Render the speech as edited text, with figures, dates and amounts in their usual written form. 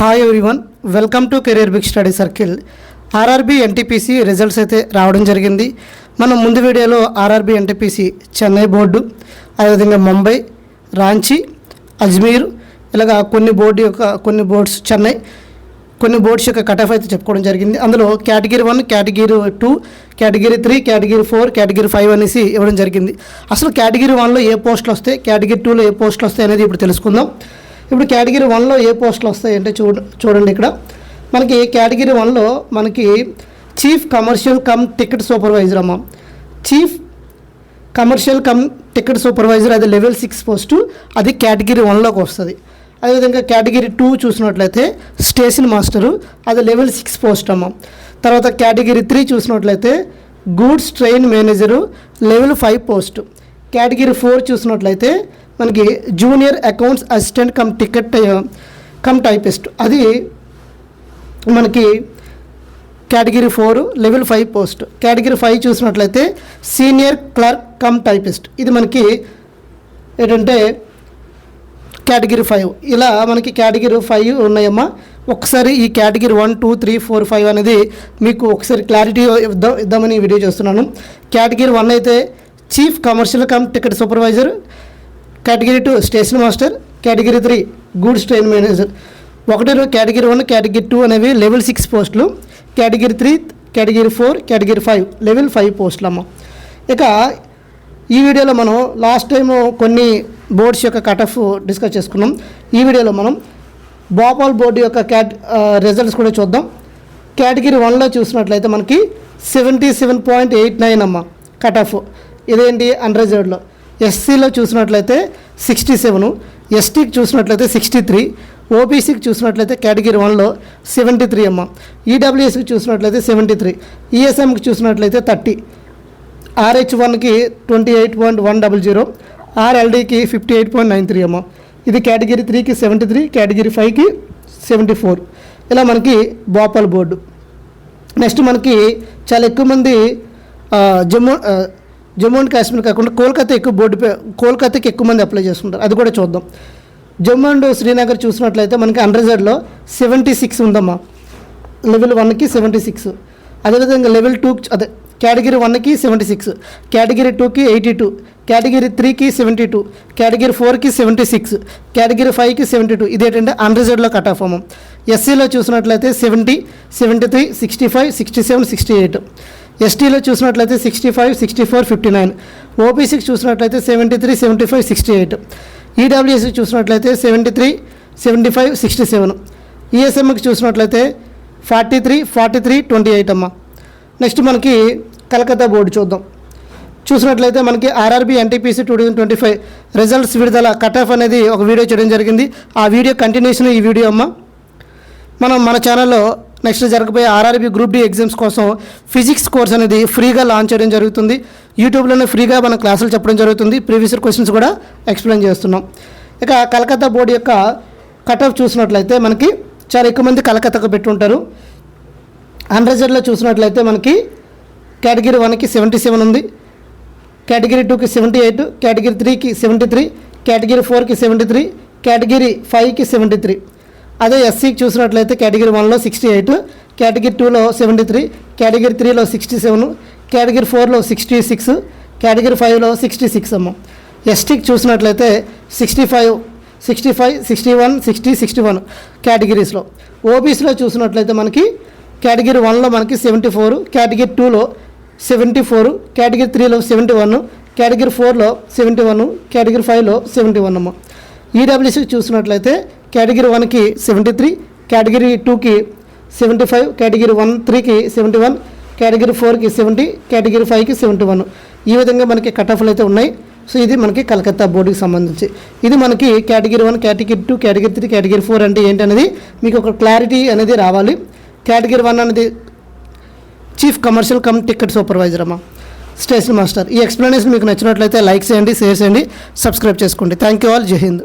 Hi everyone, welcome to Career Big Study Circle. RRB NTPC results అయితే రావడం జరిగింది. మనం ముందు వీడియోలో ఆర్ఆర్బీ ఎన్టీపీసీ చెన్నై బోర్డు, అదేవిధంగా ముంబై, రాంచీ, అజ్మీర్ ఇలాగా కొన్ని బోర్డ్స్ చెన్నై, కొన్ని బోర్డ్స్ యొక్క కట్ ఆఫ్ అయితే చెప్పుకోవడం జరిగింది. అందులో category 1, category 2, category 3, category 4, category 5 అనేసి ఇవ్వడం జరిగింది. అసలు కేటగిరీ 1లో ఏ పోస్టులు వస్తాయి, కేటగిరీ 2లో ఏ పోస్టులు వస్తాయి అనేది ఇప్పుడు తెలుసుకుందాం. ఇప్పుడు కేటగిరీ 1లో ఏ పోస్టులు వస్తాయంటే చూడండి, ఇక్కడ మనకి కేటగిరీ 1లో మనకి chief commercial cum ticket supervisor అమ్మ. Chief commercial cum ticket supervisor అది లెవెల్ 6 పోస్టు, అది కేటగిరీ 1లోకి వస్తుంది. అదేవిధంగా కేటగిరీ 2 చూసినట్లయితే స్టేషన్ మాస్టరు, అది లెవెల్ 6 పోస్ట్ అమ్మ. తర్వాత కేటగిరీ 3 చూసినట్లయితే goods train manager, level 5 post. Category 4 చూసినట్లయితే మనకి junior accounts assistant cum ticket cum typist, అది మనకి కేటగిరీ 4 లెవెల్ 5 పోస్ట్. కేటగిరీ 5 చూసినట్లయితే సీనియర్ క్లర్క్ కమ్ టైపిస్ట్, ఇది మనకి ఏంటంటే కేటగిరీ 5. ఇలా మనకి కేటగిరీ 5 ఉన్నాయమ్మా. ఒకసారి ఈ కేటగిరీ 1, 2, 3, 4, 5 అనేది మీకు ఒకసారి క్లారిటీ ఇద్దామని వీడియో చేస్తున్నాను. కేటగిరీ 1 అయితే chief commercial cum ticket supervisor, category 2 station master, category 3 goods train manager. Category 1, category 2 అనేవి లెవెల్ 6 పోస్టులు. కేటగిరీ 3, కేటగిరీ 4, కేటగిరీ 5 లెవెల్ 5 పోస్టులు అమ్మ. ఇక ఈ వీడియోలో మనం లాస్ట్ టైం కొన్ని బోర్డ్స్ యొక్క కట్ ఆఫ్ డిస్కస్ చేసుకున్నాం. ఈ వీడియోలో మనం భోపాల్ బోర్డు యొక్క రిజల్ట్స్ కూడా చూద్దాం. కేటగిరీ 1లో చూసినట్లయితే మనకి 77.89 అమ్మ కట్ ఆఫ్, ఇదేంటి అన్రిజర్వ్డ్లో. ఎస్సీలో చూసినట్లయితే 67, ఎస్టీకి చూసినట్లయితే 63, ఓబీసీకి చూసినట్లయితే కేటగిరీ 1లో 73 అమ్మ. ఈడబ్ల్యూఎస్కి చూసినట్లయితే 73, ఈఎస్ఎంకి చూసినట్లయితే 30, ఆర్హెచ్1కి 28.100, ఆర్ఎల్డీకి 58.93 అమ్మ. ఇది కేటగిరీ 3కి 73, కేటగిరీ 5కి 74. ఇలా మనకి భోపాల్ బోర్డు. నెక్స్ట్ మనకి చాలా ఎక్కువ మంది జమ్మూ అండ్ కాశ్మీర్ కాకుండా కోల్కతాకి ఎక్కువ మంది అప్లై చేసుకుంటారు, అది కూడా చూద్దాం. జమ్మూ అండ్ శ్రీనగర్ చూసినట్లయితే మనకి అన్రిజర్వ్డ్లో 76 ఉందమ్మా. లెవెల్ 1కి 76, అదేవిధంగా లెవెల్ 2 అదే కేటగిరీ 1కి 76, కేటగిరీ 2కి 82, కేటగిరీ 3కి 72, కేటగిరీ 4కి 76, కేటగిరీ 5కి 72. ఇదేంటంటే అన్రిజర్వ్డ్లో కట్ ఆఫ్ అమ్మ. ఎస్సీలో చూసినట్లయితే 70, 73, 65, 67, 68. ఎస్టీలో చూసినట్లయితే 65, 64, 59. ఓబీసీకి చూసినట్లయితే 73, 75, 68. ఈడబ్ల్యూఎస్కి చూసినట్లయితే 73, 75, 67. ఈఎస్ఎంకి చూసినట్లయితే 43, 43, 28 అమ్మ. నెక్స్ట్ మనకి కలకత్తా బోర్డు చూసినట్లయితే మనకి ఆర్ఆర్బీ ఎన్టీపీసీ 2025 రిజల్ట్స్ విడుదల కట్ ఆఫ్ అనేది ఒక వీడియో చేయడం జరిగింది. ఆ వీడియో కంటిన్యూషన్ ఈ వీడియో అమ్మ. మన ఛానల్లో నెక్స్ట్ జరగబోయే ఆర్ఆర్బీ గ్రూప్ డి ఎగ్జామ్స్ కోసం ఫిజిక్స్ కోర్స్ అనేది ఫ్రీగా లాంచ్ చేయడం జరుగుతుంది. యూట్యూబ్లోనే ఫ్రీగా మన క్లాసులు చెప్పడం జరుగుతుంది. ప్రీవియస్ క్వశ్చన్స్ కూడా ఎక్స్ప్లెయిన్ చేస్తున్నాం. ఇక కలకత్తా బోర్డు యొక్క కట్ ఆఫ్ చూసినట్లయితే మనకి చాలా ఎక్కువ మంది కలకత్తాకు పెట్టుంటారు. అన్రిజర్వ్డ్లో చూసినట్లయితే మనకి కేటగిరీ 1కి 77 ఉంది, కేటగిరీ 2కి 78, కేటగిరీ 3కి 73, కేటగిరీ 4కి 73, కేటగిరీ 5కి 73. అదే ఎస్సీకి చూసినట్లయితే కేటగిరీ 1లో 68, కేటగిరీ 2లో 73, కేటగిరీ 3లో 67, కేటగిరీ 4లో 66, కేటగిరీ 5లో 66 అమ్మ. ఎస్టీకి చూసినట్లయితే 65, 61, 60, 61 కేటగిరీస్లో. ఓబీసీలో చూసినట్లయితే మనకి కేటగిరీ 1లో మనకి 74, కేటగిరీ 2లో 74, కేటగిరీ 3లో 71, కేటగిరీ 4లో 71, కేటగిరీ 5లో 71 అమ్మ. ఈడబ్ల్యూసీకి చూసినట్లయితే కేటగిరీ 1కి 73, కేటగిరీ 2కి 75, కేటగిరీ 3కి 71, కేటగిరీ 4కి 70, కేటగిరీ 5కి 71. ఈ విధంగా మనకి కట్ ఆఫ్లు అయితే ఉన్నాయి. సో ఇది మనకి కలకత్తా బోర్డుకి సంబంధించి. ఇది మనకి కేటగిరీ 1, కేటగిరీ 2, కేటగిరీ 3, కేటగిరీ 4 అంటే ఏంటి అనేది మీకు ఒక క్లారిటీ అనేది రావాలి. కేటగిరీ 1 అనేది chief commercial cum ticket supervisor అమ్మ, స్టేషన్ మాస్టర్. ఈ ఎక్స్ప్లెనేషన్ మీకు నచ్చినట్లయితే లైక్ చేయండి, షేర్ చేయండి, సబ్స్క్రైబ్ చేసుకోండి. Thank you all. జై హింద్.